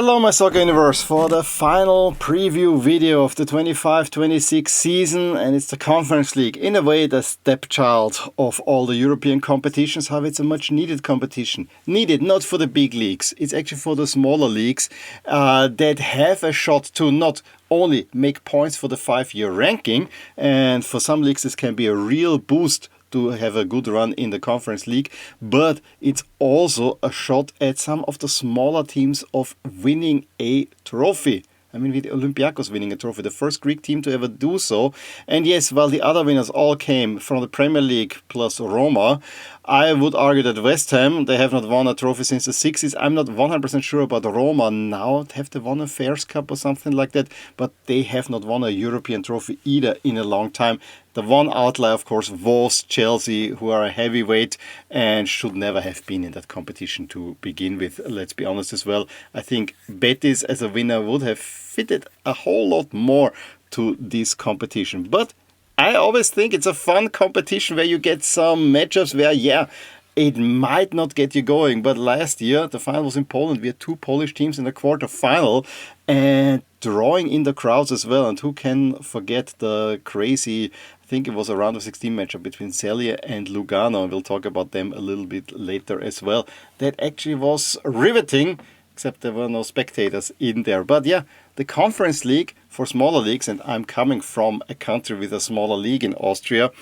Hello my soccer universe for the final preview video of the 25-26 season, and it's the Conference League, in a way the stepchild of all the European competitions. However, it's a much needed competition. Needed not for the big leagues, it's actually for the smaller leagues that have a shot to not only make points for the 5-year ranking, and for some leagues this can be a real boost to have a good run in the Conference League, but it's also a shot at some of the smaller teams of winning a trophy. I mean, with Olympiacos winning a trophy, the first Greek team to ever do so. And yes, while the other winners all came from the Premier League plus Roma, I would argue that West Ham, they have not won a trophy since the 60s. I'm not 100% sure about Roma now. Have they won a Fairs Cup or something like that? But they have not won a European trophy either in a long time. The one outlier, of course, was Chelsea, who are a heavyweight and should never have been in that competition to begin with. Let's be honest as well. I think Betis as a winner would have fitted a whole lot more to this competition. But I always think it's a fun competition where you get some matchups where, it might not get you going. But last year, the final was in Poland. We had two Polish teams in the quarterfinal and drawing in the crowds as well. And who can forget the crazy, I think it was a round of 16 matchup between Celje and Lugano. And we'll talk about them a little bit later as well. That actually was riveting, except there were no spectators in there. But yeah, the Conference League for smaller leagues, and I'm coming from a country with a smaller league in Austria,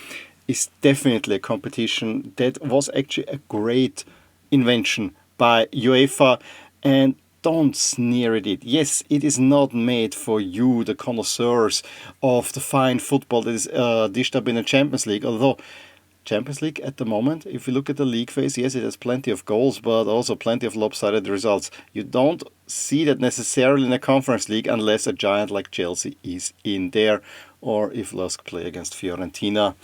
is definitely a competition that was actually a great invention by UEFA. And don't sneer at it. Yes, it is not made for you, the connoisseurs of the fine football that is dished up in the Champions League. Although Champions League at the moment, if you look at the league phase, yes, it has plenty of goals, but also plenty of lopsided results. You don't see that necessarily in a Conference League unless a giant like Chelsea is in there, or if LASK play against Fiorentina.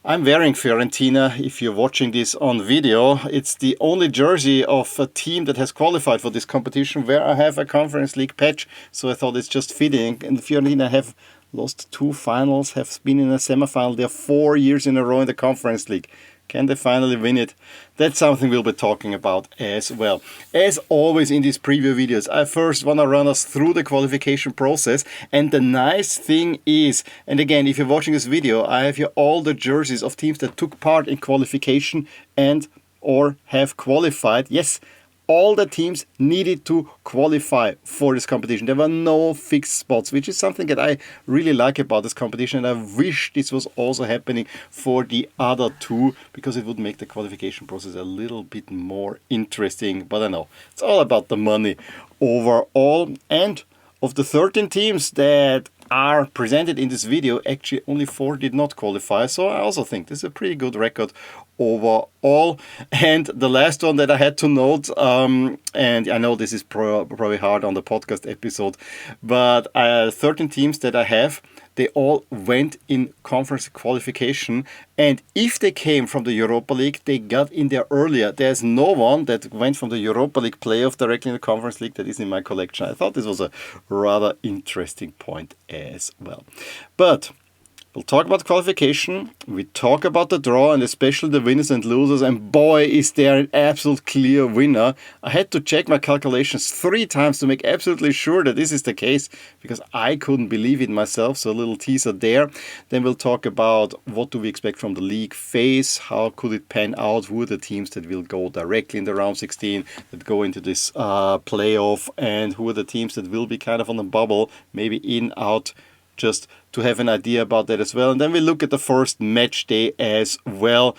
I'm wearing Fiorentina, if you're watching this on video. It's the only jersey of a team that has qualified for this competition where I have a Conference League patch, so I thought it's just fitting. And Fiorentina have lost 2 finals, have been in a semi-final. They're 4 years in a row in the Conference League. Can they finally win it? That's something we'll be talking about as well. As always in these preview videos, I first want to run us through the qualification process. And the nice thing is, and again, if you're watching this video, I have here all the jerseys of teams that took part in qualification and or have qualified. Yes, all the teams needed to qualify for this competition. There were no fixed spots, which is something that I really like about this competition. And I wish this was also happening for the other two, because it would make the qualification process a little bit more interesting. But I know, it's all about the money overall. And of the 13 teams that are presented in this video, actually only 4 did not qualify. So I also think this is a pretty good record overall. And the last one that I had to note, and I know this is probably hard on the podcast episode, but 13 teams that I have, they all went in conference qualification, and if they came from the Europa League, they got in there earlier. There's no one that went from the Europa League playoff directly in the Conference League that is in my collection. I thought this was a rather interesting point as well. But we'll talk about qualification, we talk about the draw, and especially the winners and losers, and boy, is there an absolute clear winner. I had to check my calculations 3 times to make absolutely sure that this is the case, because I couldn't believe it myself, so a little teaser there. Then we'll talk about what do we expect from the league phase, how could it pan out, who are the teams that will go directly in the round 16, that go into this playoff, and who are the teams that will be kind of on the bubble, maybe in, out, just to have an idea about that as well. And then we look at the first match day as well.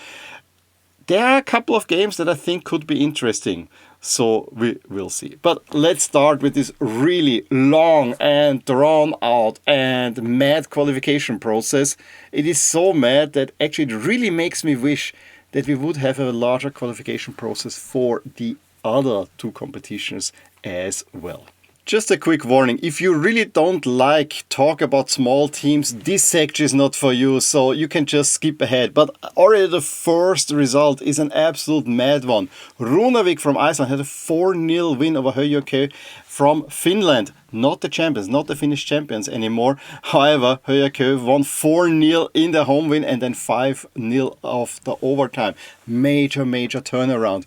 There are a couple of games that I think could be interesting, so we will see. But let's start with this really long and drawn out and mad qualification process. It is so mad that actually it really makes me wish that we would have a larger qualification process for the other 2 competitions as well. Just a quick warning, if you really don't like talk about small teams, this section is not for you, so you can just skip ahead. But already the first result is an absolute mad one. Runavik from Iceland had a 4-0 win over Høyøke from Finland. Not the champions, not the Finnish champions anymore. However, Höjekö won 4-0 in the home win and then 5-0 of the overtime. Major turnaround.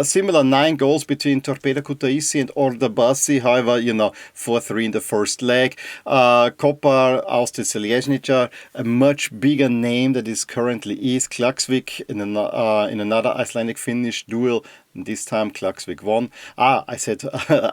Similar 9 goals between Torpedo Kutaisi and Ordabasi. However, 4-3 in the first leg. Kopar ousted Seljesnica. A much bigger name that is currently is Klaksvik in another Icelandic-Finnish duel. This time Klaksvik won. I said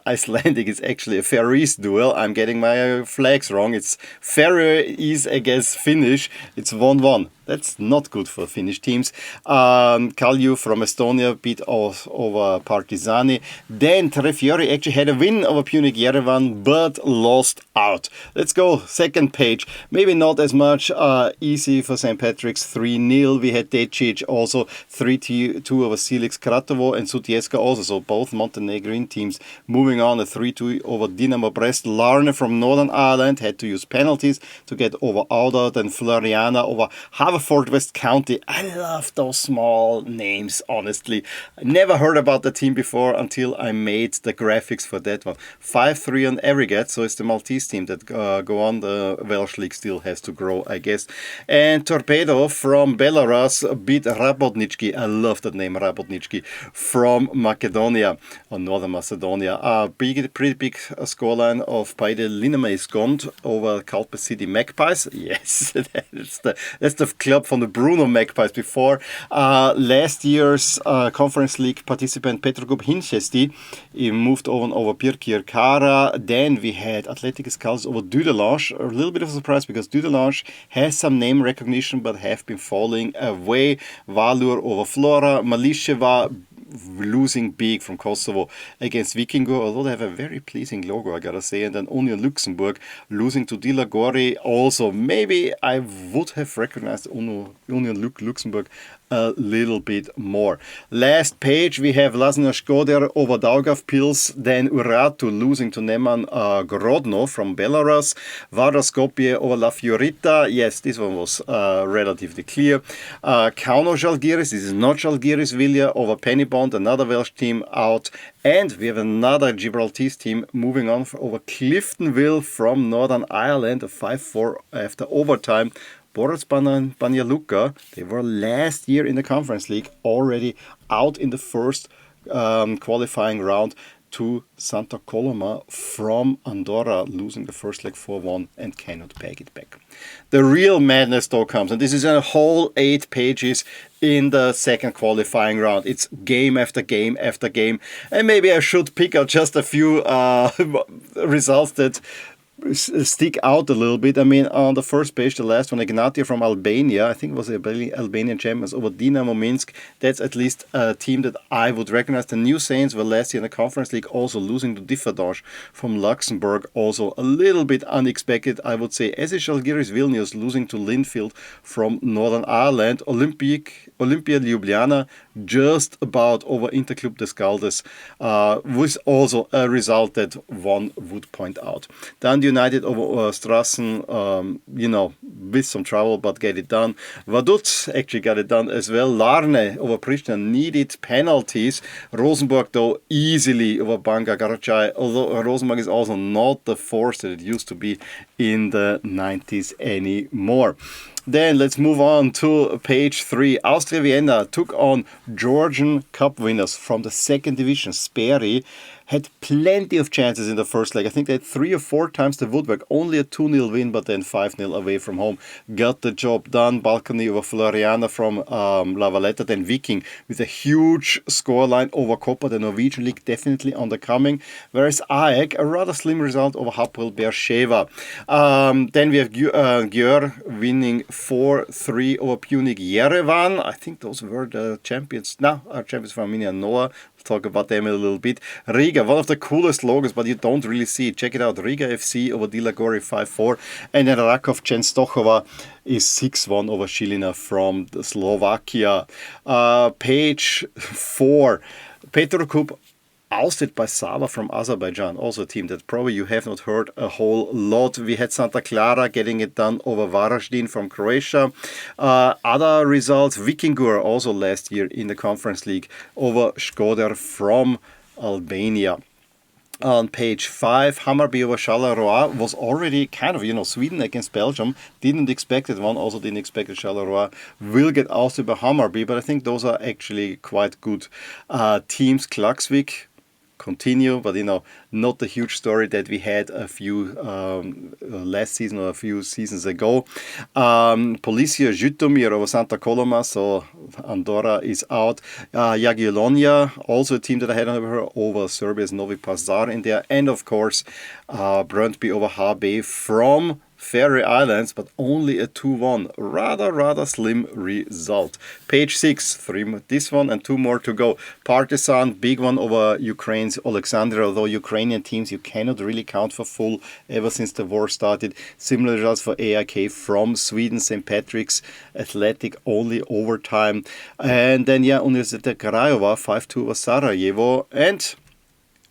Icelandic is actually a Faroese duel. I'm getting my flags wrong. It's Faroese against Finnish. It's 1-1. That's not good for Finnish teams. Kalju from Estonia beat over Partizani. Then Trefiori actually had a win over Punic Yerevan, but lost out. Let's go, second page. Maybe not as much easy for St. Patrick's, 3-0. We had Decic also 3-2 over Silix Kratovo and Sutjeska also. So both Montenegrin teams moving on, a 3-2 over Dinamo Brest. Larne from Northern Ireland had to use penalties to get over Auda. Then Floriana over Haverford West County. I love those small names, honestly. I never heard about the team before until I made the graphics for that one. 5-3 on aggregate, so it's the Maltese team that go on. The Welsh league still has to grow, I guess. And Torpedo from Belarus beat Rabotnički. I love that name, Rabotnički, from Macedonia, or Northern Macedonia. Pretty big scoreline of Paide Linnemaisgond over Kalpe City Magpies. Yes, that's the club from the Bruno Magpies before. Last year's Conference League participant Petrogrup Hinchesti moved on over Pirkir-Kara. Then we had Athletic Skulls over Dudelange. A little bit of a surprise because Dudelange has some name recognition but have been falling away. Valur over Flora. Malisheva losing big from Kosovo against Vikingur, although they have a very pleasing logo, I gotta say. And then Union Luxembourg losing to Dilagori. Also, maybe I would have recognized Union Luxembourg a little bit more. Last page, we have Lasna Škoder over Daugavpils, then Uratu losing to Neman Grodno from Belarus, Vardar Skopje over La Fiorita. Yes, this one was relatively clear. Kauno Žalgiris, this is not Žalgiris Vilja, over Pennybond, another Welsh team out. And we have another Gibraltese team moving on over Cliftonville from Northern Ireland, a 5-4 after overtime. Boris Banja Luka, they were last year in the Conference League, already out in the first qualifying round to Santa Coloma from Andorra, losing the first leg 4-1 and cannot bag it back. The real madness though comes, and this is a whole 8 pages in the second qualifying round. It's game after game after game, and maybe I should pick out just a few results that stick out a little bit. I mean, on the first page, the last one, Ignatia from Albania, I think it was the Albanian champions over Dinamo Minsk. That's at least a team that I would recognize. The New Saints were last year in the Conference League, also losing to Differdange from Luxembourg. Also a little bit unexpected, I would say. SC Žalgiris Vilnius losing to Linfield from Northern Ireland. Olympia Ljubljana just about over Interclub des Galdes, was also a result that one would point out. Then United over Strassen, with some trouble, but get it done. Vaduz actually got it done as well. Larne over Pristina needed penalties. Rosenborg, though, easily over Banga Garachai, although Rosenborg is also not the force that it used to be in the 90s anymore. Then let's move on to page 3. Austria Vienna took on Georgian Cup winners from the second division, Speri. Had plenty of chances in the first leg. I think they had 3 or 4 times the woodwork. Only a 2-0 win, but then 5-0 away from home. Got the job done. Balcony over Floriana from La Valletta. Then Viking with a huge scoreline over Koper. The Norwegian league definitely on the coming. Whereas AEK, a rather slim result over Hapoel Beersheva. Then we have Győr winning 4-3 over Punic Yerevan. I think those were the champions. Now, our champions from Armenia, Noah. Talk about them a little bit. Riga, one of the coolest logos, but you don't really see it. Check it out. Riga FC over Dilagori 5-4. And then Rakov Częstochowa is 6-1 over Žilina from Slovakia. Page 4. Petrokub ousted by Sava from Azerbaijan, also a team that probably you have not heard a whole lot. We had Santa Clara getting it done over Varaždin from Croatia. Other results, Vikingur also last year in the Conference League over Škoder from Albania. On page 5, Hammarby over Charleroi was already kind of, Sweden against Belgium. Didn't expect it. One also didn't expect that Charleroi will get ousted by Hammarby, but I think those are actually quite good teams. Klaksvik continue, but not the huge story that we had a few last season or a few seasons ago. Policia Zhytomyr over Santa Coloma, so Andorra is out. Jagiellonia, also a team that I had over Serbia's Novi Pazar in there, and of course Brøndby over HB from Faroe Islands, but only a 2-1. Rather slim result. Page 6, this one and 2 more to go. Partizan, big one over Ukraine's Alexandria, although Ukrainian teams you cannot really count for full ever since the war started. Similar results for AIK from Sweden, St. Patrick's Athletic, only overtime. And then, Universiteta Craiova, 5-2 over Sarajevo, and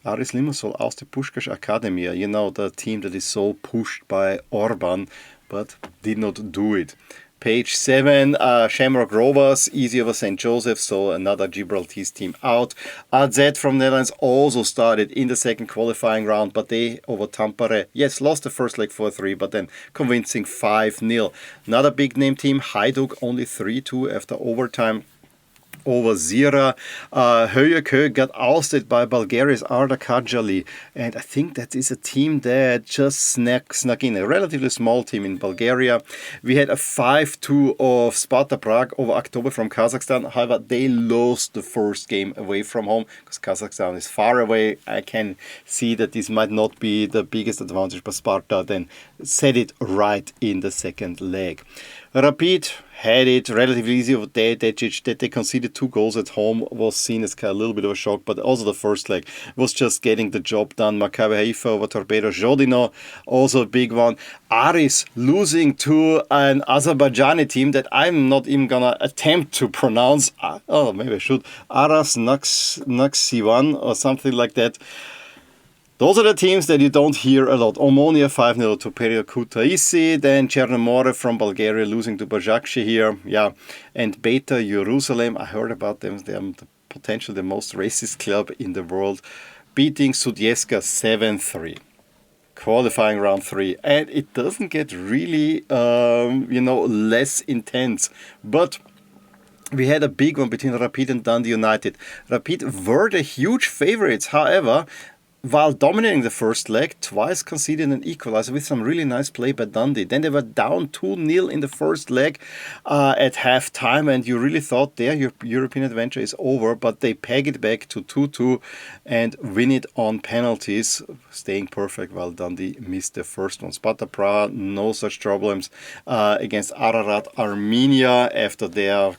Aris Limassol aus der Puskás Akademia, the team that is so pushed by Orban, but did not do it. Page 7, Shamrock Rovers, easy over St. Joseph, so another Gibraltarese team out. AZ from Netherlands also started in the second qualifying round, but they over Tampere, lost the first leg 4-3, but then convincing 5-0. Another big name team, Hajduk, only 3-2 after overtime over Zira. Höjekö got ousted by Bulgaria's Arda Kajali, and I think that is a team that just snuck in, a relatively small team in Bulgaria. We had a 5-2 of Sparta Prague over Oktober from Kazakhstan. However, they lost the first game away from home because Kazakhstan is far away. I can see that this might not be the biggest advantage, but Sparta then set it right in the second leg. Rapid had it relatively easy over Dejic. That they conceded 2 goals at home was seen as a little bit of a shock, but also the first leg was just getting the job done. Maccabi Haifa over Torpedo Jodino, also a big one. Aris losing to an Azerbaijani team that I'm not even gonna attempt to pronounce. Oh, maybe I should. Aras Nakhchivan or something like that. Those are the teams that you don't hear a lot. Omonia 5-0 to Period Kutaisi. Then Chernomore from Bulgaria losing to Bajakshi here. And Beta Jerusalem. I heard about them. They are potentially the most racist club in the world. Beating Sudjeska 7-3. Qualifying round 3. And it doesn't get really, less intense. But we had a big one between Rapid and Dundee United. Rapid were the huge favorites. However, while dominating the first leg, twice conceded an equalizer with some really nice play by Dundee. Then they were down 2-0 in the first leg at half-time, and you really thought your European adventure is over, but they peg it back to 2-2 and win it on penalties, staying perfect while Dundee missed the first one. Sparta Praha, no such problems against Ararat Armenia after their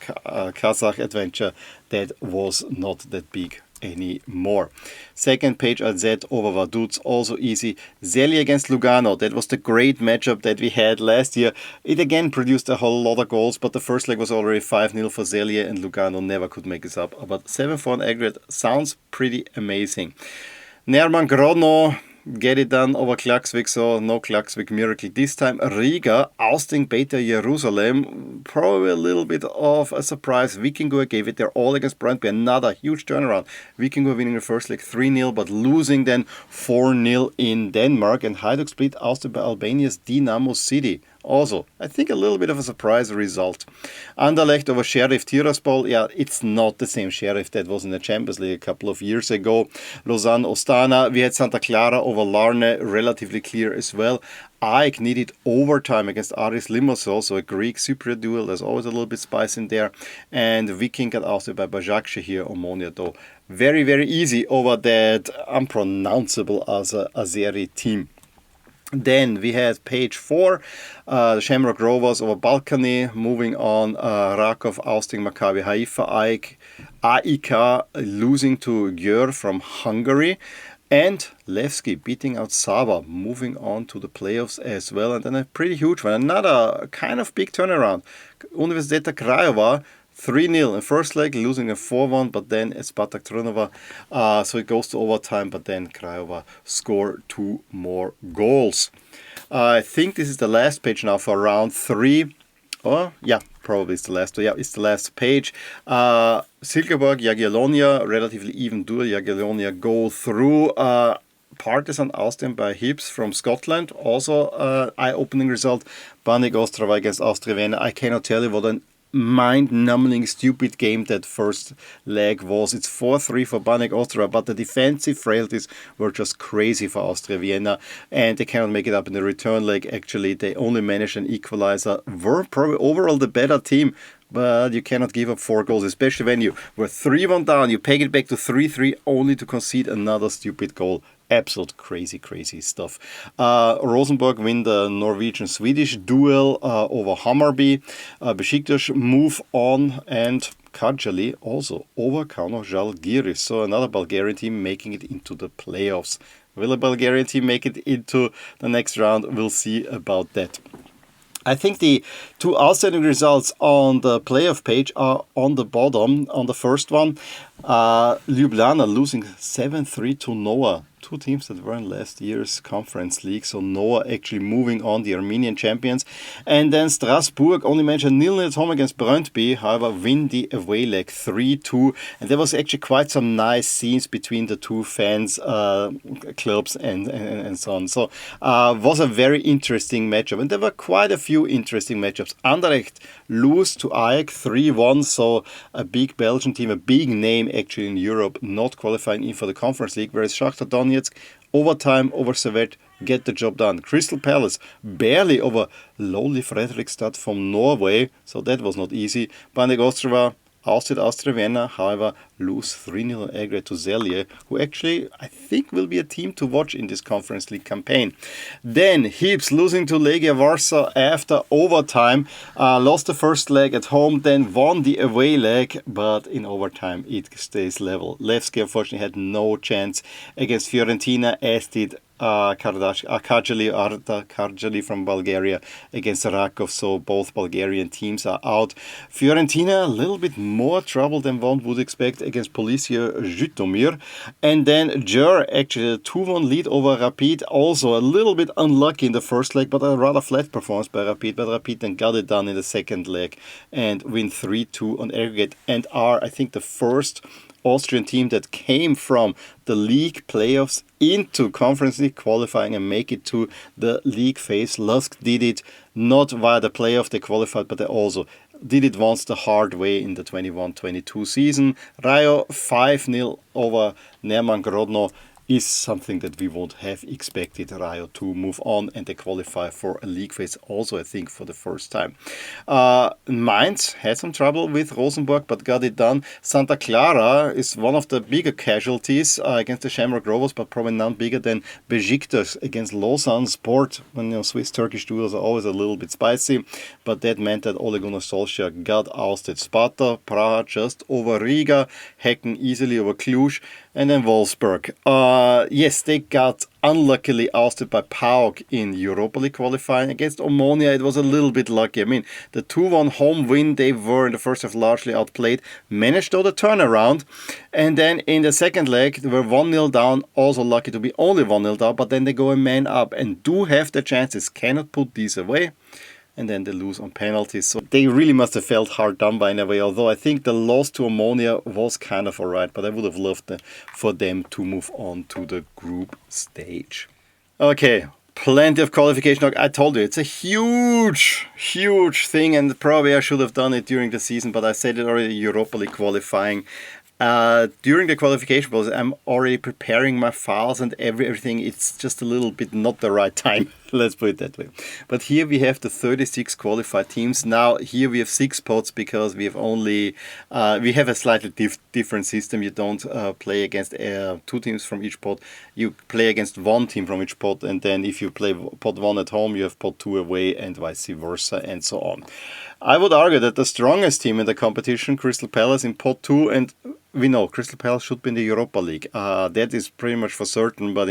Kazakh adventure. That was not that big anymore. Second page, AZ over Vaduz, also easy. Zelje against Lugano, that was the great matchup that we had last year. It again produced a whole lot of goals, but the first leg was already 5-0 for Zelje and Lugano never could make this up. But 7-4 on aggregate sounds pretty amazing. Nerman Grodno get it done over Klaksvik, so no Klaksvik miracle this time. Riga ousting Beta Jerusalem, probably a little bit of a surprise. Vikingur gave it their all against Brøndby, another huge turnaround. Vikingur winning the first leg 3-0, but losing then 4-0 in Denmark. And Hajduk Split ousted by Albania's Dinamo City. Also, I think a little bit of a surprise result. Anderlecht over Sheriff Tiraspol. It's not the same Sheriff that was in the Champions League a couple of years ago. Lausanne Ostana. We had Santa Clara over Larne, relatively clear as well. AEK needed overtime against Aris Limassol, so a Greek Cypriot duel. There's always a little bit spice in there. And Viking got ousted by Bajakshi here. Omonia, though, very, very easy over that unpronounceable Azeri team. Then we had page 4, the Shamrock Rovers over Balkany. Moving on, Rakov ousting Maccabi Haifa. AIK losing to Győr from Hungary. And Levski beating out Saba, moving on to the playoffs as well. And then a pretty huge one, another kind of big turnaround. Universiteta Craiova 3-0 in first leg, losing a 4-1, but then at Spartak Trnava, so it goes to overtime, but then Craiova score 2 more goals. I think this is the last page now for round 3. Oh, yeah, probably it's the last. Yeah, it's the last page. Silkeborg, Jagiellonia, relatively even duel. Jagiellonia go through. Partizan Austrian by Hibs from Scotland. Also eye-opening result. Banik Ostrava against Austria Vienna. I cannot tell you what an mind-numbing stupid game that first leg was. It's 4-3 for Banik Ostrava, but the defensive frailties were just crazy for Austria Vienna, and they cannot make it up in the return leg. Actually, they only managed an equalizer. Were probably overall the better team, but you cannot give up 4 goals, especially when you were 3-1 down. You peg it back to 3-3 only to concede another stupid goal. Absolute crazy stuff. Rosenborg win the Norwegian-Swedish duel over Hammarby. Besiktas move on, and Casualties also over Žalgiris. So another Bulgarian team making it into the playoffs. Will a Bulgarian team make it into the next round? We'll see about that. I think the 2 outstanding results on the playoff page are on the bottom. On the first one, Ljubljana losing 7-3 to Noah. 2 teams that were in last year's Conference League. So Noah actually moving on, the Armenian champions. And then Strasbourg only managed a 0-0 at home against Brøndby. However, win the away leg 3-2. And there was actually quite some nice scenes between the 2 fans clubs and so on. So was a very interesting matchup. And there were quite a few interesting matchups. Anderlecht lose to Ajax 3-1. So a big Belgian team, a big name actually in Europe, not qualifying in for the Conference League. Whereas Shakhtar Donetsk, overtime over Servette, get the job done. Crystal Palace barely over lowly Fredrikstad from Norway, so that was not easy. Banik Ostrava ousted Austria Vienna, however, lose 3-0 aggregate to Celje, who actually, I think, will be a team to watch in this Conference League campaign. Then, Hibs losing to Legia Warsaw after overtime, lost the first leg at home, then won the away leg, but in overtime it stays level. Levski, unfortunately, had no chance against Fiorentina, as did Casualties from Bulgaria against Rakov, so both Bulgarian teams are out. Fiorentina a little bit more trouble than one would expect against Policia Zhytomyr, and then Jur actually a 2-1 lead over Rapid, also a little bit unlucky in the first leg, but a rather flat performance by Rapid, but Rapid then got it done in the second leg and win 3-2 on aggregate, and are, I think, the first Austrian team that came from the league playoffs into Conference League qualifying and make it to the league phase. Lusk did it not via the playoff, they qualified, but they also did it once the hard way in the 21-22 season. Rayo 5-0 over Nerman Grodno is something that we would have expected Rayo to move on, and they qualify for a league phase also, I think, for the first time. Mainz had some trouble with Rosenborg, but got it done. Santa Clara is one of the bigger casualties against the Shamrock Rovers, but probably none bigger than Besiktas against Lausanne Sport. When Swiss-Turkish duels are always a little bit spicy, but that meant that Ole Gunnar Solskjaer got ousted. Sparta Praha just over Riga, Häcken easily over Cluj, and then Wolfsburg. Yes, they got unluckily ousted by PAOK in Europa League qualifying. Against Omonia, it was a little bit lucky. I mean, the 2-1 home win, they were in the first half largely outplayed. Managed though the turnaround. And then in the second leg, they were 1-0 down. Also lucky to be only 1-0 down, but then they go a man up and do have the chances. Cannot put these away. And then they lose on penalties. So they really must have felt hard done by in a way, although I think the loss to Omonia was kind of alright, but I would have loved for them to move on to the group stage. Okay, plenty of qualification. I told you, it's a huge thing, and probably I should have done it during the season, but I said it already, Europa League qualifying. During the qualification process, I'm already preparing my files and everything. It's just a little bit not the right time. Let's put it that way. But here we have the 36 qualified teams. Now here we have 6 pots because we have only we have a slightly different system. You don't play against 2 teams from each pot. You play against 1 team from each pot, and then if you play pot 1 at home, you have pot 2 away, and vice versa, and so on. I would argue that the strongest team in the competition, Crystal Palace in pot 2, and we know Crystal Palace should be in the Europa League. That is pretty much for certain, but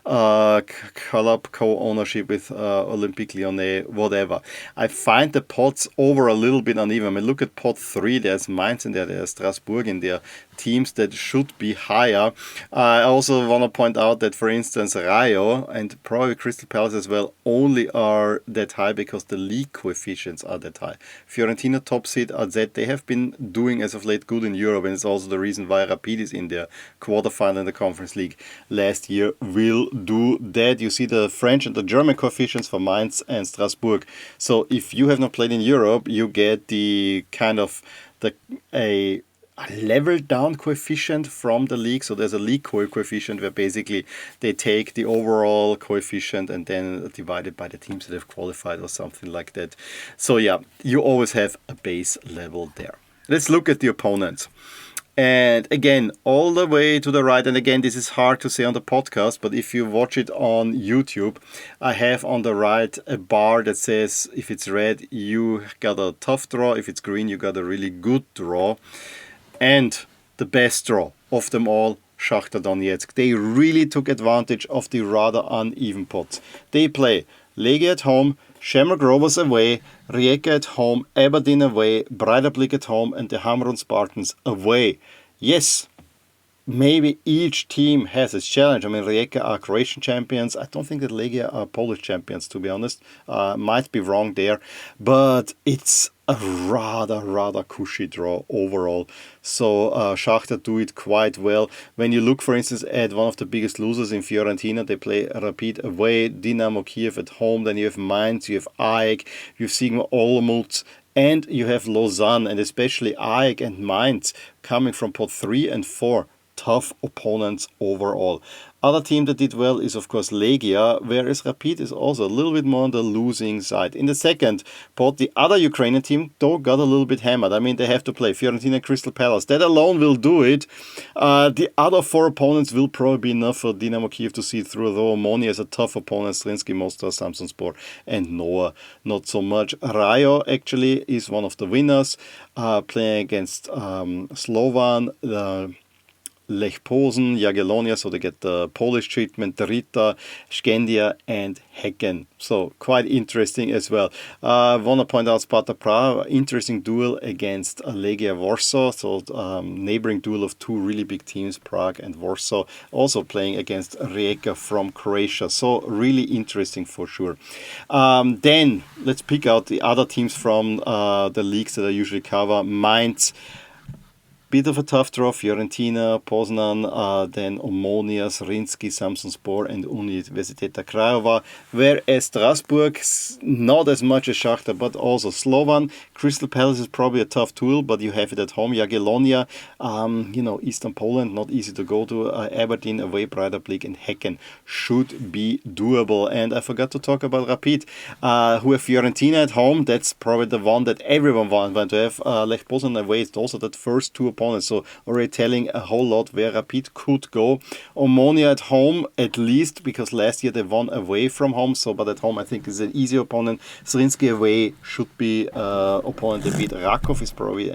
club co-owner ownership with Olympique Lyonnais, whatever. I find the pots over a little bit uneven. I mean, look at pot 3, there's Mainz in there, there's Strasbourg in there, teams that should be higher. I also want to point out that, for instance, Rayo and probably Crystal Palace as well only are that high because the league coefficients are that high. Fiorentina top seed AZ, they have been doing as of late good in Europe, and it's also the reason why Rapid is in their quarterfinal in the Conference League last year will do that. You see the French and the German coefficients for Mainz and Strasbourg. So if you have not played in Europe, you get the kind of a level down coefficient from the league. So there's a league coefficient where basically they take the overall coefficient and then divide it by the teams that have qualified or something like that. So yeah, you always have a base level there. Let's look at the opponents. And again, all the way to the right, and again, this is hard to say on the podcast, but if you watch it on YouTube, I have on the right a bar that says if it's red, you got a tough draw. If it's green, you got a really good draw. And the best draw of them all, Shakhtar Donetsk. They really took advantage of the rather uneven pots. They play Legia at home, Shamrock Rovers away, Rijeka at home, Aberdeen away, Breidablik at home, and the Hamrun Spartans away. Yes, maybe each team has its challenge. I mean, Rijeka are Croatian champions. I don't think that Legia are Polish champions, to be honest. Might be wrong there. But it's a rather cushy draw overall. So Shakhtar do it quite well. When you look, for instance, at one of the biggest losers in Fiorentina, they play Rapid away, Dynamo Kiev at home, then you have Mainz, you have AEK, you have Sigma Olomouc, and you have Lausanne, and especially AEK and Mainz coming from pot 3 and 4. Tough opponents overall. Other team that did well is of course Legia, whereas Rapid is also a little bit more on the losing side. In the second pot, the other Ukrainian team though got a little bit hammered. I mean, they have to play Fiorentina, Crystal Palace. That alone will do it. The other 4 opponents will probably be enough for Dynamo Kiev to see through, though Omonia is a tough opponent. Srinsky, Mostar, Samsunspor and Noah not so much. Rayo actually is one of the winners, playing against Slovan, Lech Posen, Jagiellonia, so they get the Polish treatment, Rita, Skendia and Hecken. So quite interesting as well. I want to point out Sparta Prague, interesting duel against Legia Warsaw, so neighboring duel of 2 really big teams, Prague and Warsaw, also playing against Rijeka from Croatia. So really interesting for sure. Then let's pick out the other teams from the leagues that I usually cover. Mainz, bit of a tough draw, Fiorentina, Poznan, then Omonia, Zrinski, Samsunspor and Universiteta Craiova, whereas Strasbourg, not as much as Shakhtar, but also Slovan. Crystal Palace is probably a tough tool, but you have it at home. Jagiellonia, Eastern Poland, not easy to go to. Aberdeen away, Breidablik and Hecken should be doable. And I forgot to talk about Rapid, who have Fiorentina at home. That's probably the one that everyone want to have. Lech Poznan away, it's also that first 2 opponents, so already telling a whole lot where Rapid could go. Omonia at home, at least, because last year they won away from home, so but at home I think is an easy opponent. Zrinski away should be opponent they beat. Rakov is probably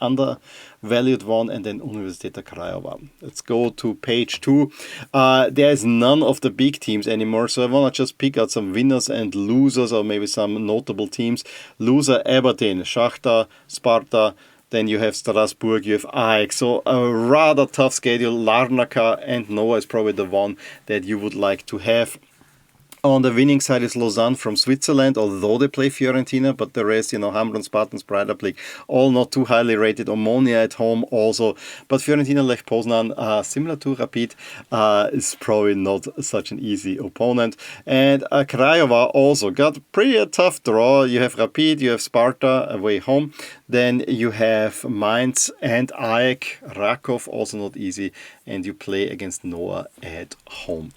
undervalued one, and then Universiteta Craiova. Let's go to page 2. There is none of the big teams anymore, so I want to just pick out some winners and losers, or maybe some notable teams. Loser Aberdeen, Shakhtar, Sparta. Then you have Strasbourg, you have AEK. So a rather tough schedule. Larnaca and Noah is probably the one that you would like to have. On the winning side is Lausanne from Switzerland, although they play Fiorentina, but the rest, Hamrun, Spartans, Breidablik, all not too highly rated. Omonia at home also. But Fiorentina, Lech Poznan, similar to Rapid, is probably not such an easy opponent. And Craiova also got pretty a tough draw. You have Rapid, you have Sparta away home. Then you have Mainz and AEK. Rakov, also not easy. And you play against Noah at home.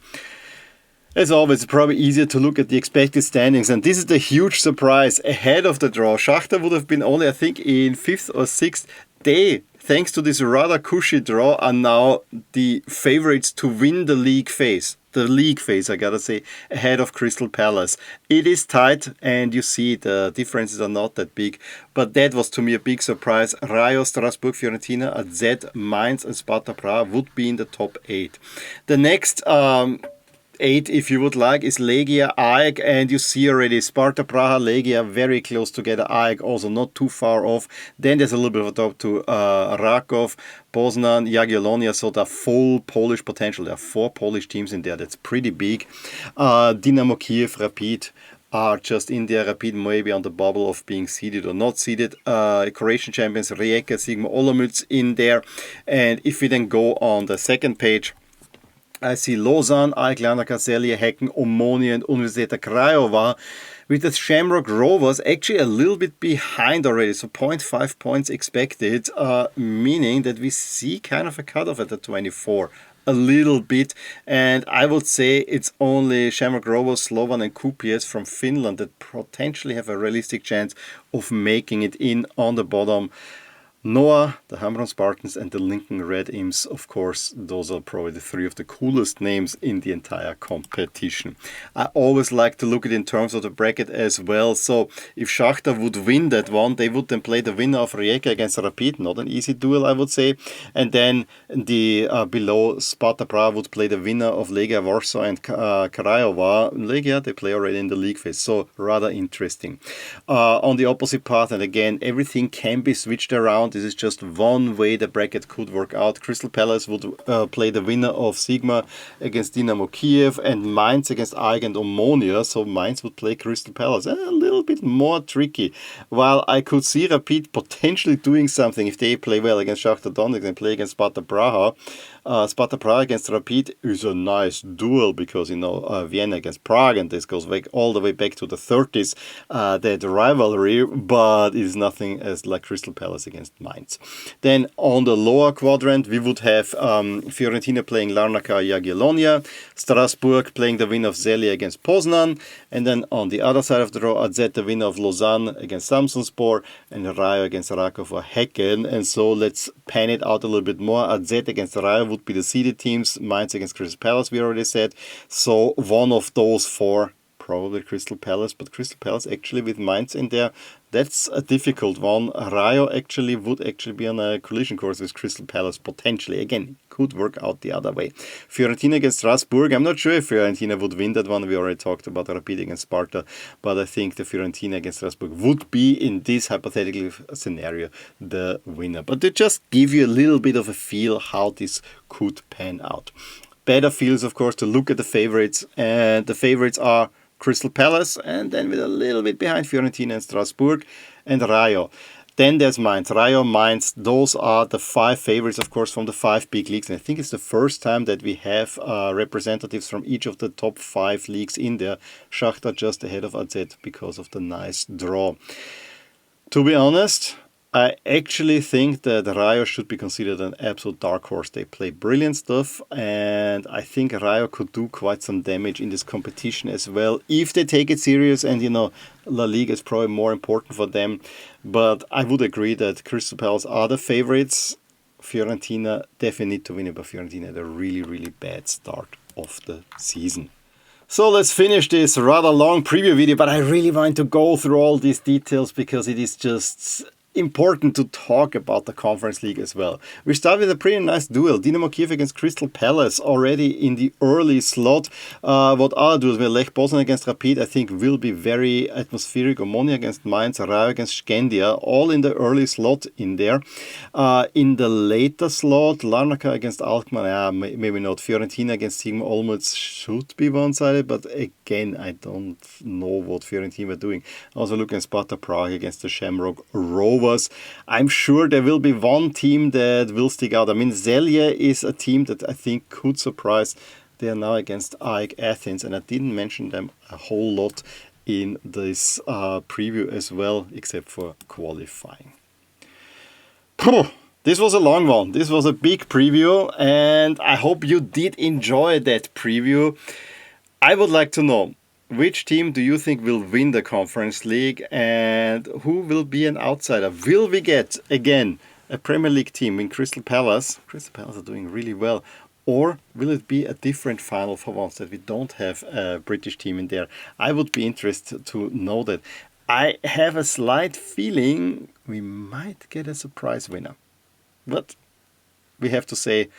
As always, it's probably easier to look at the expected standings, and this is the huge surprise ahead of the draw. Shakhtar would have been only, I think, in 5th or 6th. They, thanks to this rather cushy draw, are now the favorites to win the league phase. The league phase, I gotta say, ahead of Crystal Palace. It is tight, and you see the differences are not that big, but that was to me a big surprise. Rayo, Strasbourg, Fiorentina, AZ, Mainz and Sparta Prague would be in the top 8. The next 8, if you would like, is Legia, AEK, and you see already Sparta Praha, Legia very close together, AEK also not too far off. Then there's a little bit of a top to Rakov, Poznan, Jagiellonia, so the full Polish potential. There are 4 Polish teams in there, that's pretty big. Dynamo Kiev, Rapid are just in there. Rapid maybe on the bubble of being seeded or not seeded. Croatian champions Rijeka, Sigma Olomouc in there. And if we then go on the second page, I see Lausanne, AEK Larnaca, Celje, Hecken, Omonia and Universiteta Craiova with the Shamrock Rovers actually a little bit behind already. So 0.5 points expected, meaning that we see kind of a cutoff at the 24. A little bit, and I would say it's only Shamrock Rovers, Slovan and Kupiec from Finland that potentially have a realistic chance of making it in on the bottom. Noah, the Hamron Spartans and the Lincoln Red Imps, of course, those are probably the 3 of the coolest names in the entire competition. I always like to look at it in terms of the bracket as well. So if Shakhtar would win that one, they would then play the winner of Rijeka against Rapid, not an easy duel, I would say. And then the below Sparta Praha would play the winner of Legia Warsaw and Craiova. Legia, they play already in the league phase, so rather interesting. On the opposite path, and again, everything can be switched around. This is just one way the bracket could work out. Crystal Palace would play the winner of Sigma against Dynamo Kiev and Mainz against AEK and Omonia. So Mainz would play Crystal Palace. A little bit more tricky. While I could see Rapid potentially doing something if they play well against Shakhtar Donetsk and play against Sparta Praha. Sparta Praha against Rapid is a nice duel because, Vienna against Prague, and this goes back all the way back to the 30s, that rivalry, but it is nothing as like Crystal Palace against Mainz. Then on the lower quadrant, we would have Fiorentina playing Larnaca Jagiellonia, Strasbourg playing the winner of Celje against Poznan, and then on the other side of the row, AZ the winner of Lausanne against Samsunspor, and Rayo against Rakov or Hecken. And so let's pan it out a little bit more. AZ against Rayo would be the seeded teams, Mainz against Crystal Palace, we already said. So one of those 4, probably Crystal Palace, but Crystal Palace actually with Mainz in there, that's a difficult one. Rayo would actually be on a collision course with Crystal Palace, potentially. Again, could work out the other way. Fiorentina against Strasbourg, I'm not sure if Fiorentina would win that one. We already talked about Rapid against Sparta, but I think the Fiorentina against Strasbourg would be, in this hypothetical scenario, the winner. But to just give you a little bit of a feel how this could pan out. Better feels, of course, to look at the favorites, and the favorites are Crystal Palace, and then with a little bit behind Fiorentina and Strasbourg, and Rayo. Then there's Mainz. Rayo, Mainz, those are the 5 favorites, of course, from the 5 big leagues. And I think it's the first time that we have representatives from each of the top 5 leagues in there. Shakhtar just ahead of AZ because of the nice draw. To be honest, I actually think that Rayo should be considered an absolute dark horse. They play brilliant stuff, and I think Rayo could do quite some damage in this competition as well if they take it serious. And La Liga is probably more important for them. But I would agree that Crystal Palace are the favorites. Fiorentina definitely need to win it, but Fiorentina had a really, really bad start of the season. So let's finish this rather long preview video, but I really want to go through all these details because it is just important to talk about the Conference League as well. We start with a pretty nice duel. Dynamo Kiev against Crystal Palace already in the early slot. What other duels? Lech Poznan against Rapid, I think, will be very atmospheric. Omonia against Mainz, Rayo against Skendia, all in the early slot in there. In the later slot, Larnaca against Alkmaar, maybe not. Fiorentina against Sigma Olmütz should be one-sided, but again, I don't know what Fiorentina are doing. Also looking at Sparta Prague against the Shamrock Rovers. I'm sure there will be one team that will stick out. I mean, Celje is a team that I think could surprise. They are now against AEK Athens, and I didn't mention them a whole lot in this preview as well, except for qualifying. This was a long one. This was a big preview, and I hope you did enjoy that preview. I would like to know, which team do you think will win the Conference League, and who will be an outsider? Will we get, again, a Premier League team in Crystal Palace? Crystal Palace are doing really well. Or will it be a different final for once, that we don't have a British team in there? I would be interested to know that. I have a slight feeling we might get a surprise winner. But we have to say,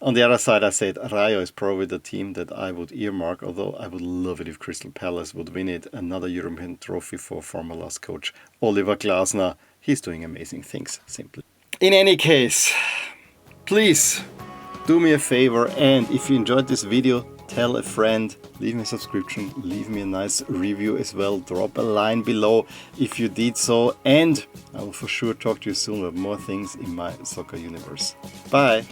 On the other side, I said Rayo is probably the team that I would earmark, although I would love it if Crystal Palace would win it. Another European trophy for former LASK coach Oliver Glasner. He's doing amazing things, simply. In any case, please do me a favor, and if you enjoyed this video, tell a friend, leave me a subscription, leave me a nice review as well, drop a line below if you did so, and I will for sure talk to you soon about more things in my soccer universe. Bye!